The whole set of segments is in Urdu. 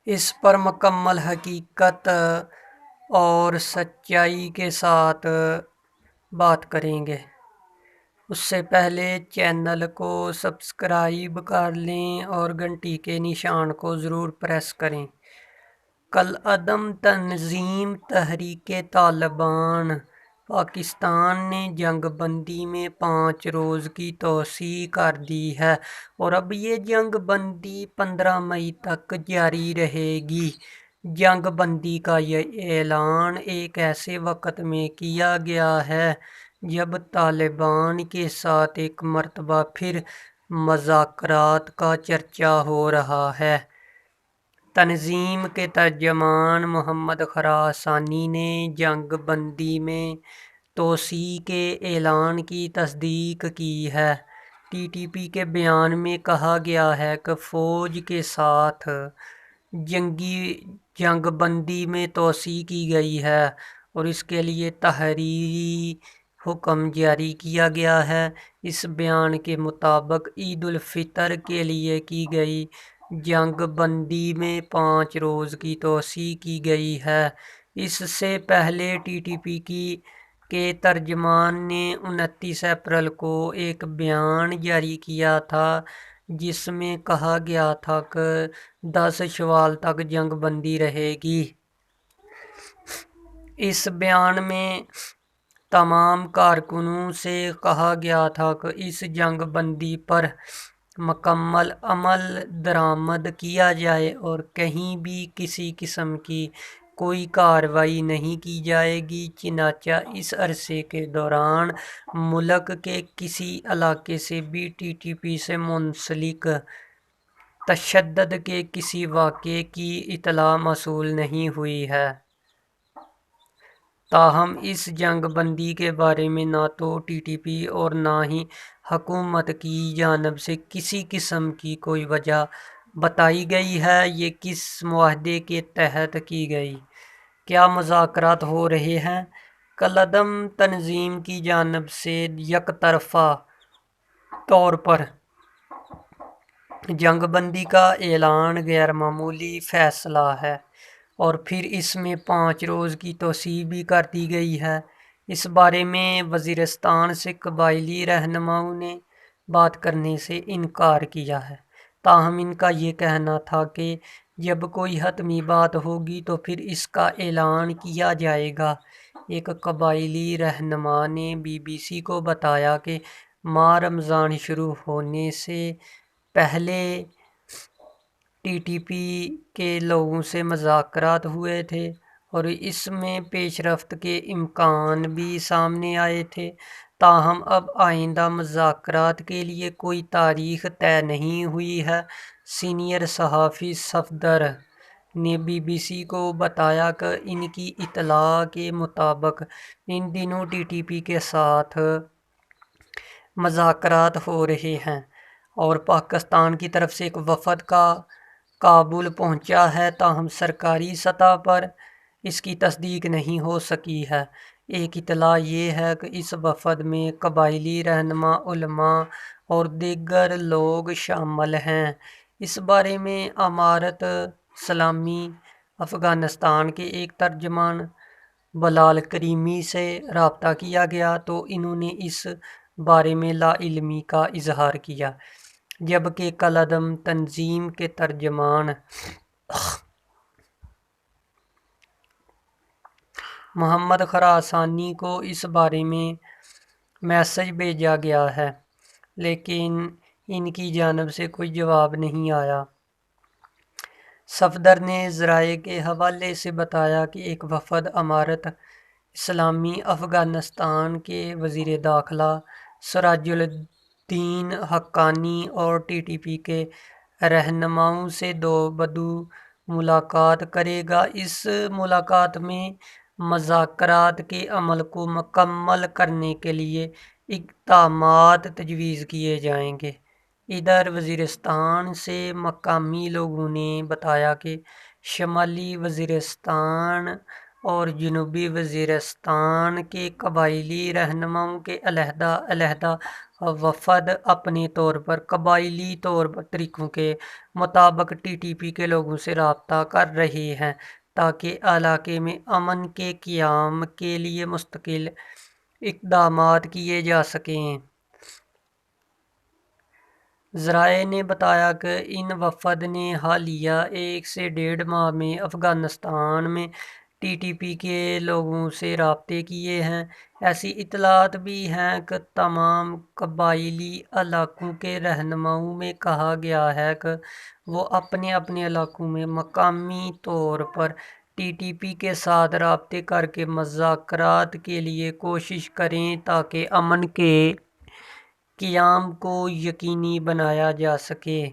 اس پر مکمل حقیقت اور سچائی کے ساتھ بات کریں گے۔ اس سے پہلے چینل کو سبسکرائب کر لیں اور گھنٹی کے نشان کو ضرور پریس کریں۔ کالعدم تنظیم تحریک طالبان پاکستان نے جنگ بندی میں 5 روز کی توسیع کر دی ہے اور اب یہ جنگ بندی 15 مئی تک جاری رہے گی۔ جنگ بندی کا یہ اعلان ایک ایسے وقت میں کیا گیا ہے جب طالبان کے ساتھ ایک مرتبہ پھر مذاکرات کا چرچا ہو رہا ہے۔ تنظیم کے ترجمان محمد خراسانی نے جنگ بندی میں توسیع کے اعلان کی تصدیق کی ہے۔ ٹی ٹی پی کے بیان میں کہا گیا ہے کہ فوج کے ساتھ جنگ بندی میں توسیع کی گئی ہے اور اس کے لیے تحریری حکم جاری کیا گیا ہے۔ اس بیان کے مطابق عید الفطر کے لیے کی گئی جنگ بندی میں 5 روز کی توسیع کی گئی ہے۔ اس سے پہلے ٹی ٹی پی کے ترجمان نے 29 اپریل کو ایک بیان جاری کیا تھا جس میں کہا گیا تھا کہ 10 شوال تک جنگ بندی رہے گی۔ اس بیان میں تمام کارکنوں سے کہا گیا تھا کہ اس جنگ بندی پر مکمل عمل درآمد کیا جائے اور کہیں بھی کسی قسم کی کوئی کارروائی نہیں کی جائے گی۔ چنانچہ اس عرصے کے دوران ملک کے کسی علاقے سے بھی ٹی ٹی پی سے منسلک تشدد کے کسی واقعے کی اطلاع موصول نہیں ہوئی ہے۔ تاہم اس جنگ بندی کے بارے میں نہ تو ٹی ٹی پی اور نہ ہی حکومت کی جانب سے کسی قسم کی کوئی وجہ بتائی گئی ہے۔ یہ کس معاہدے کے تحت کی گئی؟ کیا مذاکرات ہو رہے ہیں؟ کالعدم تنظیم کی جانب سے یک طرفہ طور پر جنگ بندی کا اعلان غیر معمولی فیصلہ ہے اور پھر اس میں 5 روز کی توسیع بھی کر دی گئی ہے۔ اس بارے میں وزیرستان سے قبائلی رہنماؤں نے بات کرنے سے انکار کیا ہے۔ تاہم ان کا یہ کہنا تھا کہ جب کوئی حتمی بات ہوگی تو پھر اس کا اعلان کیا جائے گا۔ ایک قبائلی رہنما نے بی بی سی کو بتایا کہ ماہ رمضان شروع ہونے سے پہلے ٹی ٹی پی کے لوگوں سے مذاکرات ہوئے تھے اور اس میں پیش رفت کے امکان بھی سامنے آئے تھے۔ تاہم اب آئندہ مذاکرات کے لیے کوئی تاریخ طے نہیں ہوئی ہے۔ سینئر صحافی صفدر نے بی بی سی کو بتایا کہ ان کی اطلاع کے مطابق ان دنوں ٹی ٹی پی کے ساتھ مذاکرات ہو رہے ہیں اور پاکستان کی طرف سے ایک وفد کابل پہنچا ہے، تاہم سرکاری سطح پر اس کی تصدیق نہیں ہو سکی ہے۔ ایک اطلاع یہ ہے کہ اس وفد میں قبائلی رہنما، علماء اور دیگر لوگ شامل ہیں۔ اس بارے میں امارت اسلامی افغانستان کے ایک ترجمان بلال کریمی سے رابطہ کیا گیا تو انہوں نے اس بارے میں لا علمی کا اظہار کیا، جبکہ کالعدم تنظیم کے ترجمان محمد خراسانی کو اس بارے میں میسج بھیجا گیا ہے لیکن ان کی جانب سے کوئی جواب نہیں آیا۔ صفدر نے ذرائع کے حوالے سے بتایا کہ ایک وفد امارت اسلامی افغانستان کے وزیر داخلہ سراج الدین حقانی اور ٹی ٹی پی کے رہنماؤں سے دوبدو ملاقات کرے گا۔ اس ملاقات میں مذاکرات کے عمل کو مکمل کرنے کے لیے اقدامات تجویز کیے جائیں گے۔ ادھر وزیرستان سے مقامی لوگوں نے بتایا کہ شمالی وزیرستان اور جنوبی وزیرستان کے قبائلی رہنماؤں کے علیحدہ علیحدہ وفد اپنے طور پر قبائلی طریقوں کے مطابق ٹی ٹی پی کے لوگوں سے رابطہ کر رہے ہیں تاکہ علاقے میں امن کے قیام کے لیے مستقل اقدامات کیے جا سکیں۔ ذرائع نے بتایا کہ ان وفد نے حالیہ 1 سے 1.5 ماہ میں افغانستان میں ٹی ٹی پی کے لوگوں سے رابطے کیے ہیں۔ ایسی اطلاعات بھی ہیں کہ تمام قبائلی علاقوں کے رہنماؤں میں کہا گیا ہے کہ وہ اپنے اپنے علاقوں میں مقامی طور پر ٹی ٹی پی کے ساتھ رابطے کر کے مذاکرات کے لیے کوشش کریں تاکہ امن کے قیام کو یقینی بنایا جا سکے۔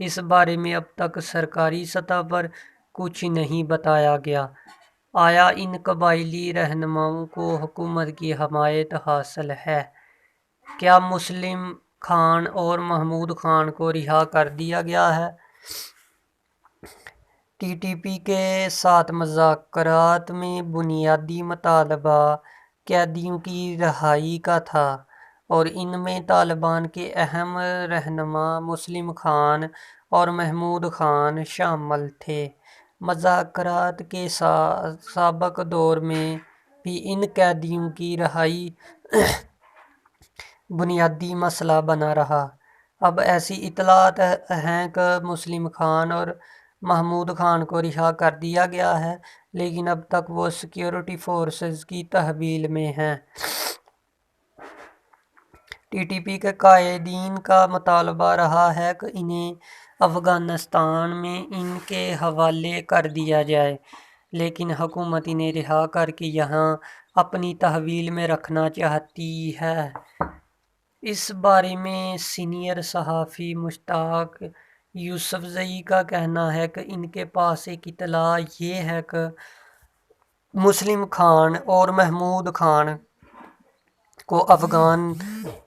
اس بارے میں اب تک سرکاری سطح پر کچھ نہیں بتایا گیا۔ آیا ان قبائلی رہنماؤں کو حکومت کی حمایت حاصل ہے؟ کیا مسلم خان اور محمود خان کو رہا کر دیا گیا ہے؟ ٹی ٹی پی کے ساتھ مذاکرات میں بنیادی مطالبہ قیدیوں کی رہائی کا تھا اور ان میں طالبان کے اہم رہنما مسلم خان اور محمود خان شامل تھے۔ مذاکرات کے سابق دور میں بھی ان قیدیوں کی رہائی بنیادی مسئلہ بنا رہا۔ اب ایسی اطلاعات ہیں کہ مسلم خان اور محمود خان کو رہا کر دیا گیا ہے، لیکن اب تک وہ سیکیورٹی فورسز کی تحویل میں ہیں۔ ٹی ٹی پی کے قائدین کا مطالبہ رہا ہے کہ انہیں افغانستان میں ان کے حوالے کر دیا جائے، لیکن حکومت انہیں رہا کر کے یہاں اپنی تحویل میں رکھنا چاہتی ہے۔ اس بارے میں سینئر صحافی مشتاق یوسفزئی کا کہنا ہے کہ ان کے پاس ایک اطلاع یہ ہے کہ مسلم خان اور محمود خان کو افغان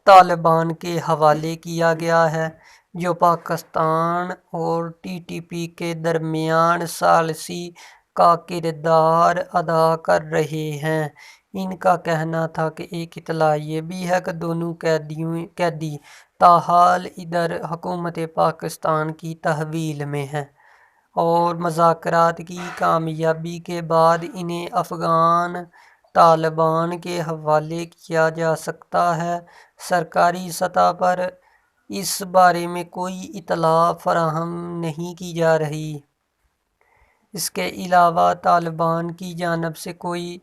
طالبان کے حوالے کیا گیا ہے، جو پاکستان اور ٹی ٹی پی کے درمیان ثالثی کا کردار ادا کر رہے ہیں۔ ان کا کہنا تھا کہ ایک اطلاع یہ بھی ہے کہ دونوں قیدی تاحال ادھر حکومت پاکستان کی تحویل میں ہیں اور مذاکرات کی کامیابی کے بعد انہیں افغان طالبان کے حوالے کیا جا سکتا ہے۔ سرکاری سطح پر اس بارے میں کوئی اطلاع فراہم نہیں کی جا رہی۔ اس کے علاوہ طالبان کی جانب سے کوئی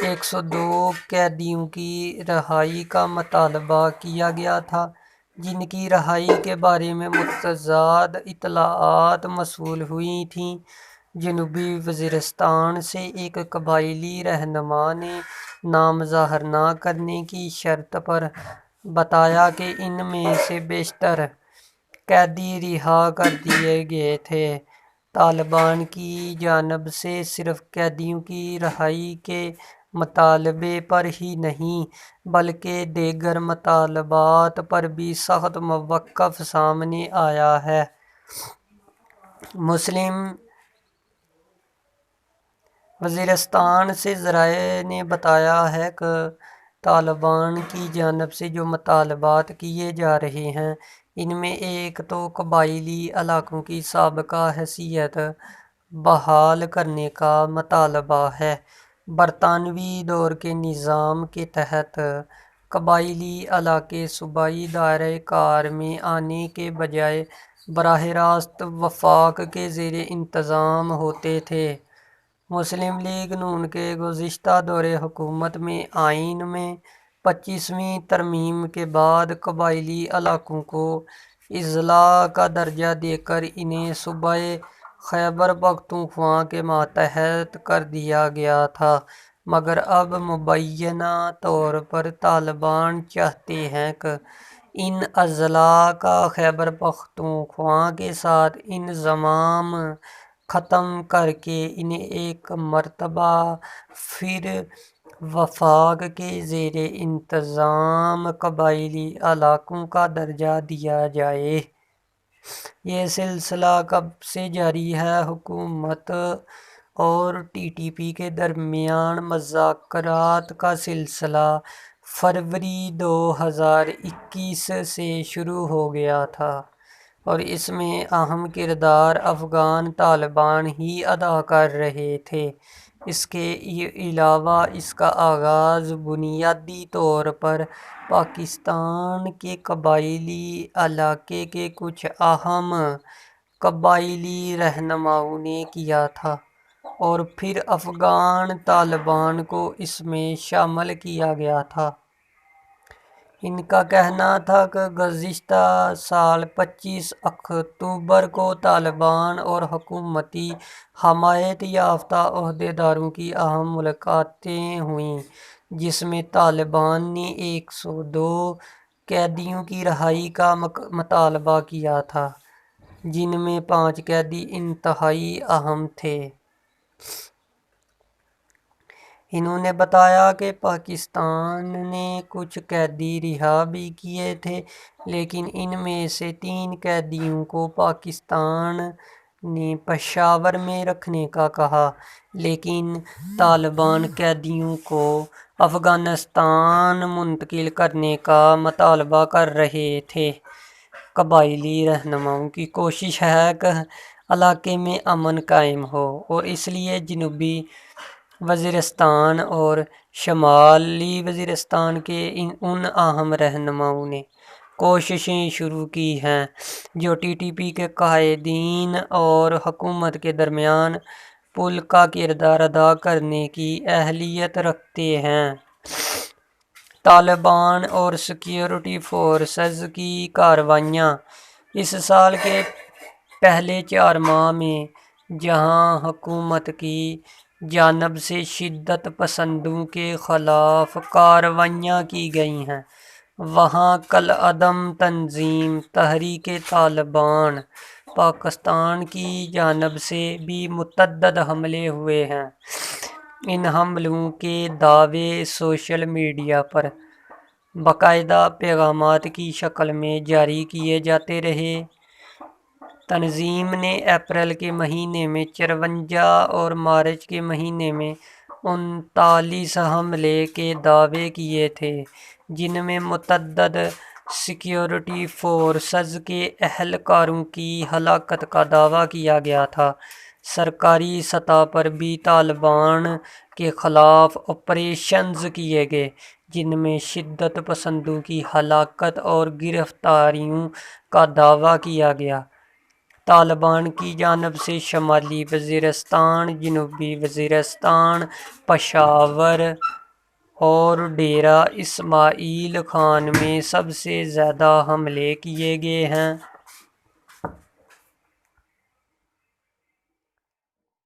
102 قیدیوں کی رہائی کا مطالبہ کیا گیا تھا، جن کی رہائی کے بارے میں متضاد اطلاعات موصول ہوئی تھیں۔ جنوبی وزیرستان سے ایک قبائلی رہنما نے نام ظاہر نہ کرنے کی شرط پر بتایا کہ ان میں سے بیشتر قیدی رہا کر دیے گئے تھے۔ طالبان کی جانب سے صرف قیدیوں کی رہائی کے مطالبے پر ہی نہیں بلکہ دیگر مطالبات پر بھی سخت موقف سامنے آیا ہے۔ مسلم وزیرستان سے ذرائع نے بتایا ہے کہ طالبان کی جانب سے جو مطالبات کیے جا رہے ہیں، ان میں ایک تو قبائلی علاقوں کی سابقہ حیثیت بحال کرنے کا مطالبہ ہے۔ برطانوی دور کے نظام کے تحت قبائلی علاقے صوبائی دائرۂ کار میں آنے کے بجائے براہ راست وفاق کے زیر انتظام ہوتے تھے۔ مسلم لیگ نون کے گزشتہ دور حکومت میں آئین میں 25ویں ترمیم کے بعد قبائلی علاقوں کو اضلاع کا درجہ دے کر انہیں صوبہ خیبر پختونخوا کے ماتحت کر دیا گیا تھا، مگر اب مبینہ طور پر طالبان چاہتے ہیں کہ ان اضلاع کا خیبر پختونخوا کے ساتھ انضمام ختم کر کے انہیں ایک مرتبہ پھر وفاق کے زیر انتظام قبائلی علاقوں کا درجہ دیا جائے۔ یہ سلسلہ کب سے جاری ہے؟ حکومت اور ٹی ٹی پی کے درمیان مذاکرات کا سلسلہ فروری 2021 سے شروع ہو گیا تھا اور اس میں اہم کردار افغان طالبان ہی ادا کر رہے تھے۔ اس کے علاوہ اس کا آغاز بنیادی طور پر پاکستان کے قبائلی علاقے کے کچھ اہم قبائلی رہنماؤں نے کیا تھا اور پھر افغان طالبان کو اس میں شامل کیا گیا تھا۔ ان کا کہنا تھا کہ گزشتہ سال 25 اکتوبر کو طالبان اور حکومتی حمایت یافتہ عہدیداروں کی اہم ملاقاتیں ہوئیں، جس میں طالبان نے 102 قیدیوں کی رہائی کا مطالبہ کیا تھا، جن میں 5 قیدی انتہائی اہم تھے۔ انہوں نے بتایا کہ پاکستان نے کچھ قیدی رہا بھی کیے تھے، لیکن ان میں سے 3 قیدیوں کو پاکستان نے پشاور میں رکھنے کا کہا، لیکن طالبان قیدیوں کو افغانستان منتقل کرنے کا مطالبہ کر رہے تھے۔ قبائلی رہنماؤں کی کوشش ہے کہ علاقے میں امن قائم ہو اور اس لیے جنوبی وزیرستان اور شمالی وزیرستان کے ان اہم رہنماؤں نے کوششیں شروع کی ہیں جو ٹی ٹی پی کے قائدین اور حکومت کے درمیان پل کا کردار ادا کرنے کی اہلیت رکھتے ہیں۔ طالبان اور سیکیورٹی فورسز کی کارروائیاں اس سال کے پہلے 4 ماہ میں جہاں حکومت کی جانب سے شدت پسندوں کے خلاف کارروائیاں کی گئی ہیں، وہاں کالعدم تنظیم تحریک طالبان پاکستان کی جانب سے بھی متعدد حملے ہوئے ہیں۔ ان حملوں کے دعوے سوشل میڈیا پر باقاعدہ پیغامات کی شکل میں جاری کیے جاتے رہے۔ تنظیم نے اپریل کے مہینے میں 54 اور مارچ کے مہینے میں 39 حملے کے دعوے کیے تھے، جن میں متعدد سیکیورٹی فورسز کے اہلکاروں کی ہلاکت کا دعویٰ کیا گیا تھا۔ سرکاری سطح پر بھی طالبان کے خلاف آپریشنز کیے گئے، جن میں شدت پسندوں کی ہلاکت اور گرفتاریوں کا دعویٰ کیا گیا۔ طالبان کی جانب سے شمالی وزیرستان، جنوبی وزیرستان، پشاور اور ڈیرہ اسماعیل خان میں سب سے زیادہ حملے کیے گئے ہیں۔